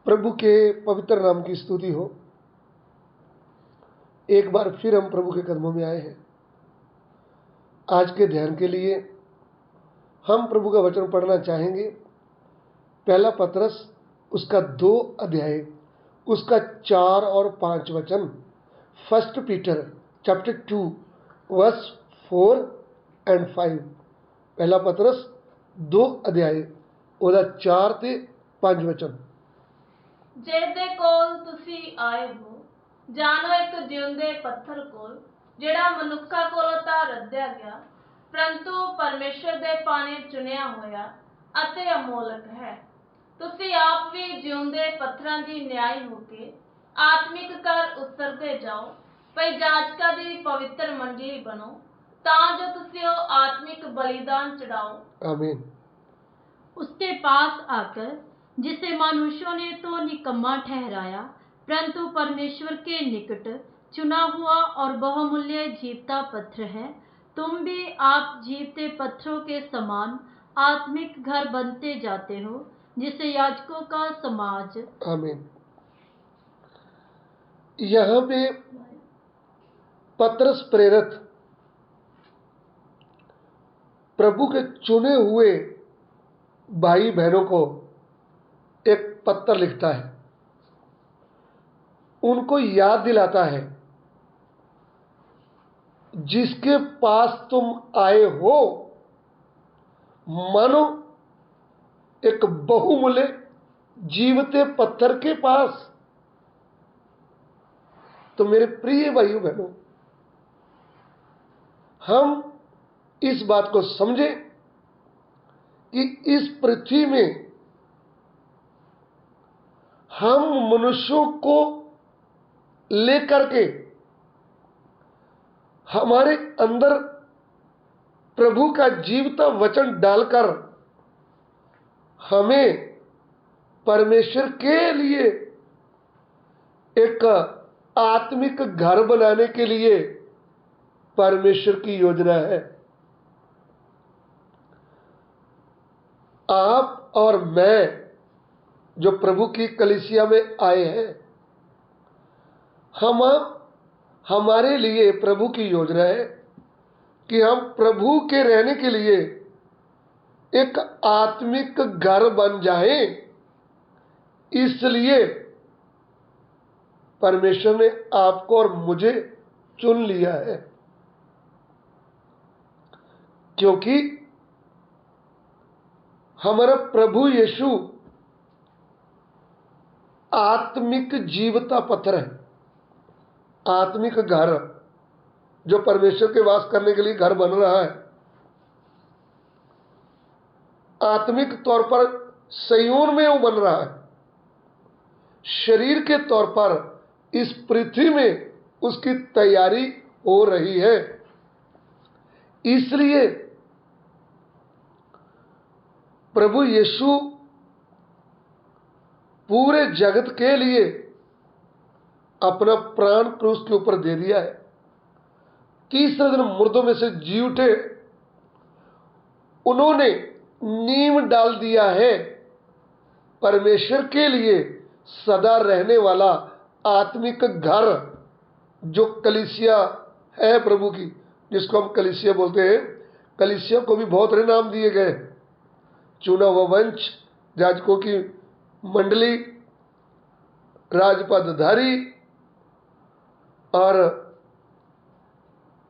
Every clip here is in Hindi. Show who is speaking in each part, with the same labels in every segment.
Speaker 1: प्रभु के पवित्र नाम की स्तुति हो। एक बार फिर हम प्रभु के कदमों में आए हैं। आज के ध्यान के लिए हम प्रभु का वचन पढ़ना चाहेंगे। पहला पतरस उसका 2 अध्याय उसका 4 और 5 वचन। First Peter chapter 2 verse 4 and 5। पहला पतरस 2 अध्याय ਉਹਦਾ 4 ਤੇ 5 वचन।
Speaker 2: ਜਿਹਦੇ ਕੋਲ ਤੁਸੀਂ ਆਏ ਹੋ, ਜਾਣੋ ਇੱਕ ਜਿਉਂਦੇ ਪੱਥਰ ਕੋਲ, ਜਿਹੜਾ ਮਨੁੱਖਾਂ ਕੋਲੋਂ ਤਾਂ ਰੱਦਿਆ ਗਿਆ, ਪਰੰਤੂ ਪਰਮੇਸ਼ਰ ਦੇ ਪਾਣੇ ਚੁਣਿਆ ਹੋਇਆ ਅਤੇ ਅਮੋਲਕ ਹੈ। ਤੁਸੀਂ ਆਪ ਵੀ ਜਿਉਂਦੇ ਪੱਥਰਾਂ ਦੀ ਨਿਆਈ ਹੋ ਕੇ ਆਤਮਿਕ ਘਰ ਉਤਰਦੇ ਜਾਓ, ਭਈ ਜਾਜਕਾਂ ਦੀ ਪਵਿੱਤਰ ਮੰਡਲੀ ਬਣੋ, ਤਾਂ ਜੋ ਤੁਸੀਂ ਉਹ आत्मिक बलिदान चढ़ाओ।
Speaker 1: आमीन।
Speaker 3: उसके पास आकर, जिसे मनुष्यों ने तो निकम्मा ठहराया, परंतु परमेश्वर के निकट चुना हुआ और बहुमूल्य जीवता पत्थर है, तुम भी आप जीवते पत्थरों के समान आत्मिक घर बनते जाते हो, जिसे याजकों का समाज।
Speaker 1: आमीन। यहाँ पे पतरस प्रेरित प्रभु के चुने हुए भाई बहनों को एक पत्र लिखता है। उनको याद दिलाता है, जिसके पास तुम आए हो मानो एक बहुमूल्य जीवते पत्थर के पास। तो मेरे प्रिय भाइयों बहनों, हम इस बात को समझें कि इस पृथ्वी में हम मनुष्यों को लेकर के हमारे अंदर प्रभु का जीवता वचन डालकर हमें परमेश्वर के लिए एक आत्मिक घर बनाने के लिए परमेश्वर की योजना है। आप और मैं जो प्रभु की कलीसिया में आए हैं, हमारे लिए प्रभु की योजना है कि हम प्रभु के रहने के लिए एक आत्मिक घर बन जाएं। इसलिए परमेश्वर ने आपको और मुझे चुन लिया है, क्योंकि हमारा प्रभु यीशु आत्मिक जीवता पत्थर है। आत्मिक घर जो परमेश्वर के वास करने के लिए घर बन रहा है, आत्मिक तौर पर सयोन में वो बन रहा है। शरीर के तौर पर इस पृथ्वी में उसकी तैयारी हो रही है। इसलिए प्रभु यीशु पूरे जगत के लिए अपना प्राण क्रूस के ऊपर दे दिया है। तीसरे दिन मुर्दों में से जी उठे। उन्होंने नींव डाल दिया है परमेश्वर के लिए सदा रहने वाला आत्मिक घर, जो कलीसिया है प्रभु की, जिसको हम कलीसिया बोलते हैं। कलीसिया को भी बहुत सारे नाम दिए गए। चुना हुआ वंश, याजकों की मंडली, राजपदधारी और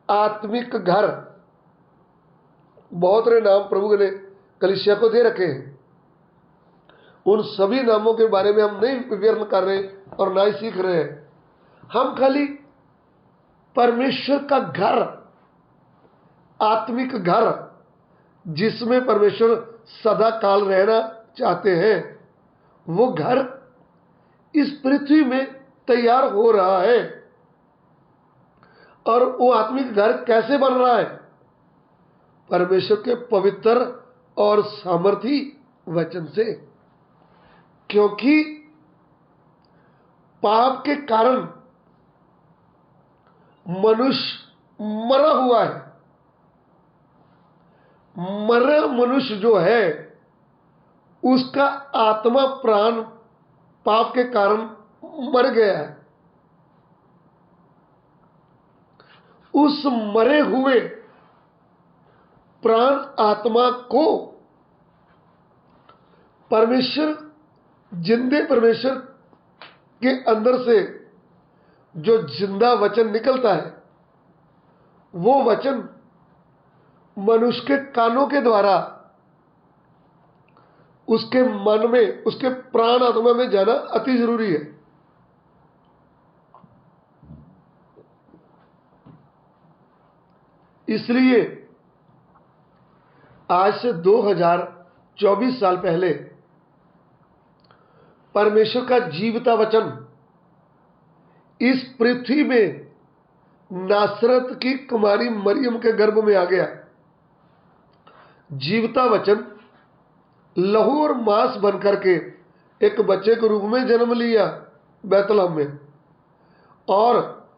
Speaker 1: आत्मिक घर, बहुत सारे नाम प्रभु ने कलीसिया को दे रखे हैं। उन सभी नामों के बारे में हम नहीं विवरण कर रहे और ना ही सीख रहे हैं। हम खाली परमेश्वर का घर, आत्मिक घर, जिसमें परमेश्वर सदा काल रहना चाहते हैं, वो घर इस पृथ्वी में तैयार हो रहा है। और वो आत्मिक घर कैसे बन रहा है? परमेश्वर के पवित्र और सामर्थी वचन से। क्योंकि पाप के कारण मनुष्य मरा हुआ है। मरा मनुष्य जो है, उसका आत्मा प्राण पाप के कारण मर गया है, उस मरे हुए प्राण आत्मा को परमेश्वर, जिंदे परमेश्वर के अंदर से जो जिंदा वचन निकलता है, वो वचन मनुष्य के कानों के द्वारा उसके मन में, उसके प्राण आत्मा में जाना अति जरूरी है। इसलिए आज से 2024 साल पहले परमेश्वर का जीवता वचन इस पृथ्वी में नासरत की कुमारी मरियम के गर्भ में आ गया। जीवता वचन लहू और मांस बनकर के एक बच्चे के रूप में जन्म लिया बैतलहम में, और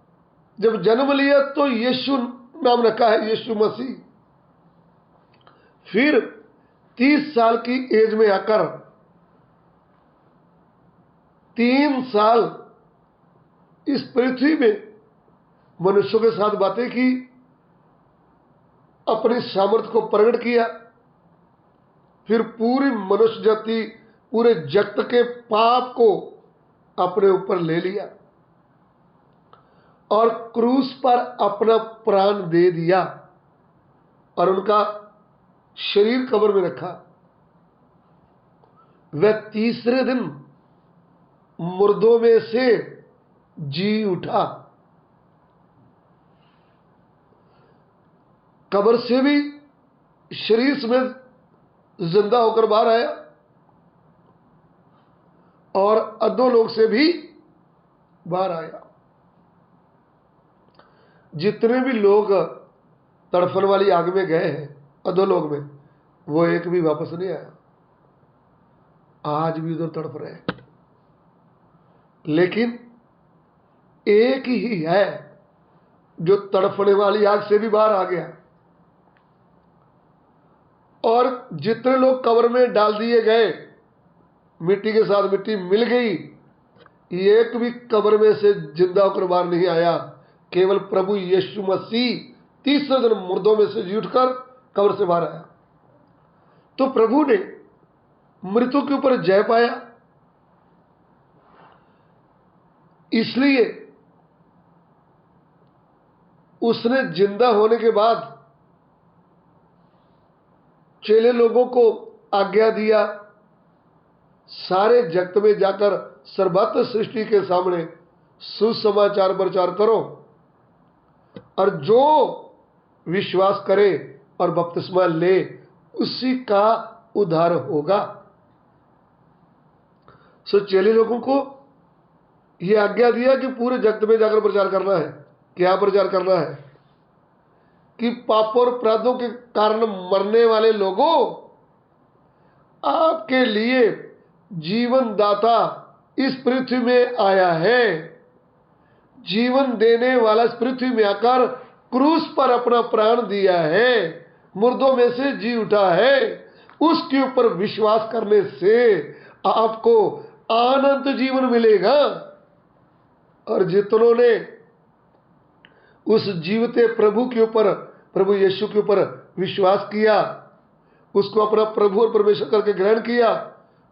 Speaker 1: जब जन्म लिया तो यीशु नाम रखा है, यीशु मसीह। फिर 30 साल की एज में आकर 3 साल इस पृथ्वी में मनुष्यों के साथ बातें की, अपनी सामर्थ्य को प्रकट किया। फिर पूरी मनुष्य जाति, पूरे जगत के पाप को अपने ऊपर ले लिया और क्रूस पर अपना प्राण दे दिया और उनका शरीर कब्र में रखा। वह तीसरे दिन मुर्दों में से जी उठा, कब्र से भी शरीर समेत जिंदा होकर बाहर आया और अधोलोक से भी बाहर आया। जितने भी लोग तड़फन वाली आग में गए हैं अधोलोक में, वो एक भी वापस नहीं आया, आज भी उधर तड़फ रहे हैं। लेकिन एक ही है जो तड़फने वाली आग से भी बाहर आ गया, और जितने लोग कब्र में डाल दिए गए, मिट्टी के साथ मिट्टी मिल गई, एक भी कब्र में से जिंदा होकर बाहर नहीं आया। केवल प्रभु यीशु मसीह तीसरे दिन मुर्दों में से जी उठकर कब्र से बाहर आया। तो प्रभु ने मृत्यु के ऊपर जय पाया। इसलिए उसने जिंदा होने के बाद चेले लोगों को आज्ञा दिया, सारे जगत में जाकर सर्वत्र सृष्टि के सामने सुसमाचार प्रचार करो, और जो विश्वास करे और बपतिस्मा ले उसी का उद्धार होगा। सो चेले लोगों को यह आज्ञा दिया कि पूरे जगत में जाकर प्रचार करना है। क्या प्रचार करना है? कि पाप और अपराधों के कारण मरने वाले लोगों, आपके लिए जीवन दाता इस पृथ्वी में आया है। जीवन देने वाला इस पृथ्वी में आकर क्रूस पर अपना प्राण दिया है, मुर्दों में से जी उठा है। उसके ऊपर विश्वास करने से आपको अनंत जीवन मिलेगा। और जितनों ने उस जीवते प्रभु के ऊपर, प्रभु यीशु के ऊपर विश्वास किया, उसको अपना प्रभु और परमेश्वर करके ग्रहण किया,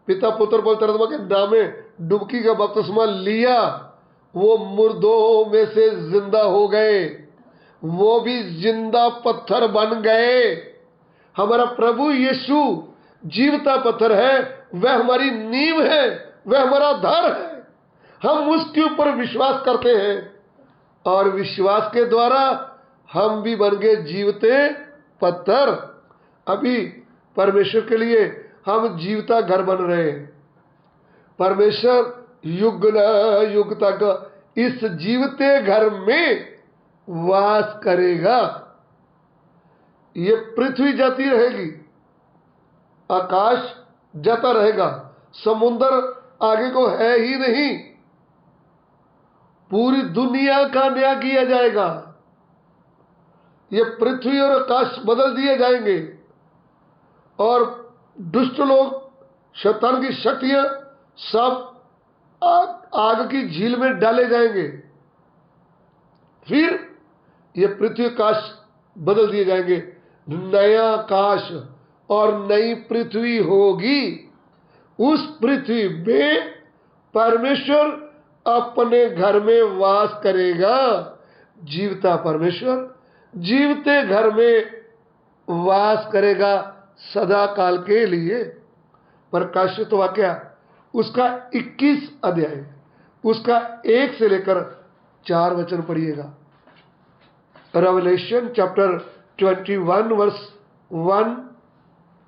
Speaker 1: पिता पुत्र पवित्र आत्मा के नाम में डुबकी का बपतिस्मा लिया, वो मुर्दों में से जिंदा हो गए, वो भी जिंदा पत्थर बन गए। हमारा प्रभु यीशु जीवता पत्थर है, वह हमारी नींव है, वह हमारा आधार है। हम उसके ऊपर विश्वास करते हैं और विश्वास के द्वारा हम भी बन गए जीवते पत्थर। अभी परमेश्वर के लिए हम जीवता घर बन रहे हैं। परमेश्वर युग न युग तक इस जीवते घर में वास करेगा। ये पृथ्वी जाती रहेगी, आकाश जाता रहेगा, समुद्र आगे को है ही नहीं, पूरी दुनिया का न्याय किया जाएगा। ये पृथ्वी और आकाश बदल दिए जाएंगे और दुष्ट लोग, शैतान की शक्तियां सब आग की झील में डाले जाएंगे। फिर ये पृथ्वी आकाश बदल दिए जाएंगे, नया आकाश और नई पृथ्वी होगी। उस पृथ्वी में परमेश्वर अपने घर में वास करेगा। जीवता परमेश्वर जीवते घर में वास करेगा सदा काल के लिए। प्रकाशित वाक्य उसका 21 अध्याय उसका 1 से लेकर 4 वचन पढ़िएगा। Revelation chapter 21 verse 1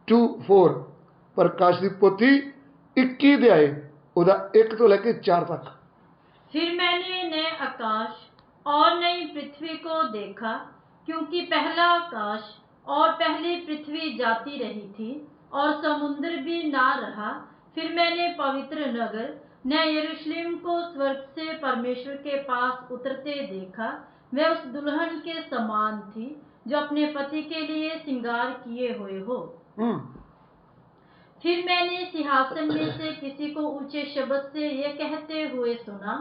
Speaker 1: to 4। प्रकाशित पोथी 21 अध्याय उदा 1 तो लेकर 4 तक।
Speaker 3: फिर मैंने नए आकाश और नई पृथ्वी को देखा, क्योंकि पहला आकाश और पहली पृथ्वी जाती रही थी और समुद्र भी ना रहा। फिर मैंने पवित्र नगर नए यरूशलेम को स्वर्ग से परमेश्वर के पास उतरते देखा। वह उस दुल्हन के समान थी जो अपने पति के लिए श्रृंगार किए हुए हो। फिर मैंने सिंहासन में से किसी को ऊंचे शब्द से यह कहते हुए सुना,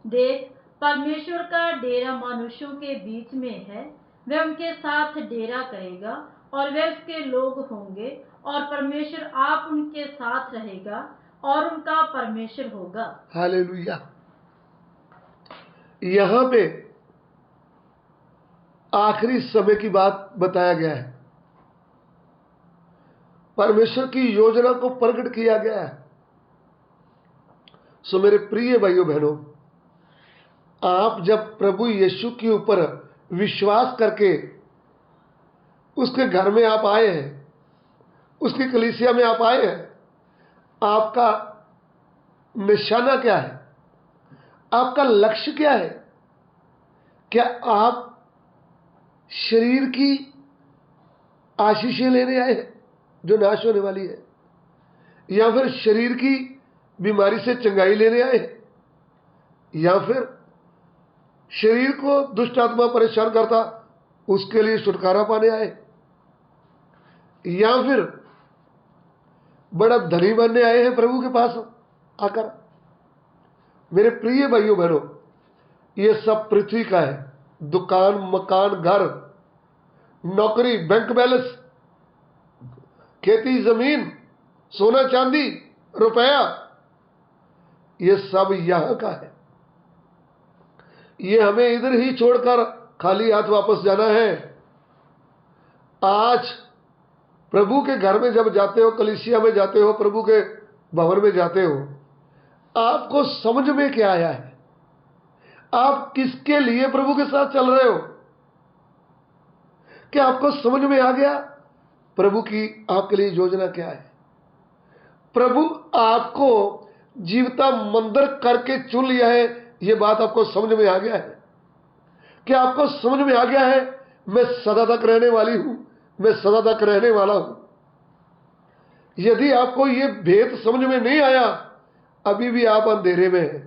Speaker 3: देख, परमेश्वर का डेरा मनुष्यों के बीच में है। वह उनके साथ डेरा करेगा और वे उसके लोग होंगे, और परमेश्वर आप उनके साथ रहेगा और उनका परमेश्वर होगा।
Speaker 1: हालेलुया। यहां पे आखिरी समय की बात बताया गया है। परमेश्वर की योजना को प्रकट किया गया है। सो मेरे प्रिय भाइयों बहनों, आप जब प्रभु यीशु के ऊपर विश्वास करके उसके घर में आप आए हैं, उसकी कलीसिया में आप आए हैं, आपका निशाना क्या है? आपका लक्ष्य क्या है? क्या आप शरीर की आशीषें लेने आए हैं जो नाश होने वाली है, या फिर शरीर की बीमारी से चंगाई लेने आए हैं, या फिर शरीर को दुष्ट आत्मा परेशान करता उसके लिए छुटकारा पाने आए, या फिर बड़ा धनी बनने आए हैं प्रभु के पास आकर? मेरे प्रिय भाइयों बहनों, ये सब पृथ्वी का है। दुकान, मकान, घर, नौकरी, बैंक बैलेंस, खेती, जमीन, सोना चांदी, रुपया, ये सब यहां का है। ये हमें इधर ही छोड़कर खाली हाथ वापस जाना है। आज प्रभु के घर में जब जाते हो, कलीसिया में जाते हो, प्रभु के भवन में जाते हो, आपको समझ में क्या आया है? आप किसके लिए प्रभु के साथ चल रहे हो? क्या आपको समझ में आ गया प्रभु की आपके लिए योजना क्या है? प्रभु आपको जीवता मंदिर करके चुन लिया है, यह बात आपको समझ में आ गया है? क्या आपको समझ में आ गया है मैं सदा तक रहने वाली हूं, मैं सदा तक रहने वाला हूं? यदि आपको यह भेद समझ में नहीं आया, अभी भी आप अंधेरे में हैं।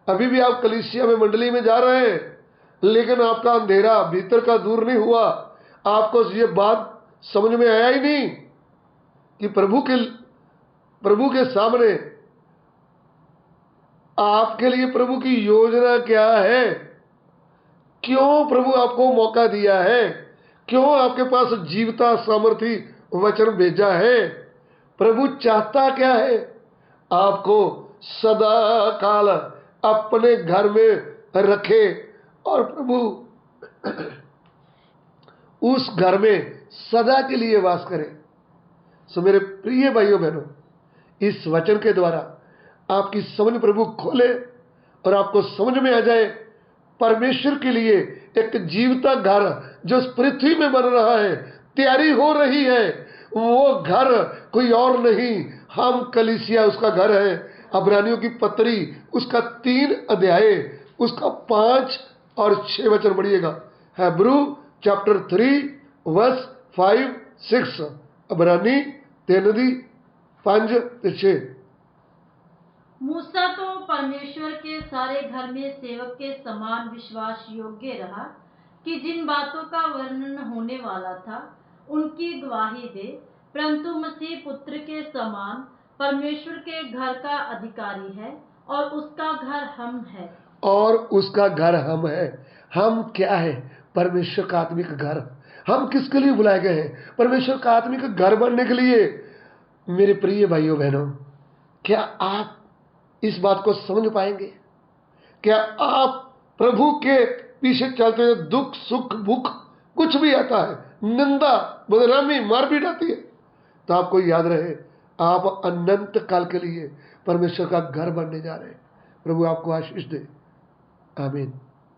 Speaker 1: अभी भी आप कलीसिया में, मंडली में जा रहे हैं, लेकिन आपका अंधेरा भीतर का दूर नहीं हुआ। आपको ये बात समझ में आया ही नहीं कि प्रभु के सामने आपके लिए प्रभु की योजना क्या है। क्यों प्रभु आपको मौका दिया है? क्यों आपके पास जीवता सामर्थी वचन भेजा है? प्रभु चाहता क्या है? आपको सदा काल अपने घर में रखे और प्रभु उस घर में सदा के लिए वास करे। सो मेरे प्रिय भाइयों बहनों, इस वचन के द्वारा आपकी समझ प्रभु खोले और आपको समझ में आ जाए परमेश्वर के लिए एक जीवता घर जो इस पृथ्वी में बन रहा है, तैयारी हो रही है। वो घर कोई और नहीं, हम कलीसिया उसका घर है। अब्रानियों की पत्री उसका 3 अध्याय उसका 5 और 6 वचन पढ़िएगा। Hebrew chapter 3 verse 5, 6। अब्रानी 3:5 से 6।
Speaker 3: मूसा तो परमेश्वर के सारे घर में सेवक के समान विश्वास योग्य रहा कि जिन बातों का वर्णन होने वाला था उनकी गवाही दे, परंतु मसीह पुत्र के समान परमेश्वर के घर का अधिकारी है और उसका घर हम है।
Speaker 1: और उसका घर हम है। हम क्या है? परमेश्वर का आत्मिक घर। हम किसके लिए बुलाए गए हैं? परमेश्वर का आत्मिक घर बनने के लिए। मेरे प्रिय भाइयों बहनों, क्या आप इस बात को समझ पाएंगे? क्या आप प्रभु के पीछे चलते हुए दुख सुख भूख कुछ भी आता है, निंदा बदनामी मारपीट आती है, तो आपको याद रहे आप अनंत काल के लिए परमेश्वर का घर बनने जा रहे हैं। प्रभु आपको आशीष दे। आमीन।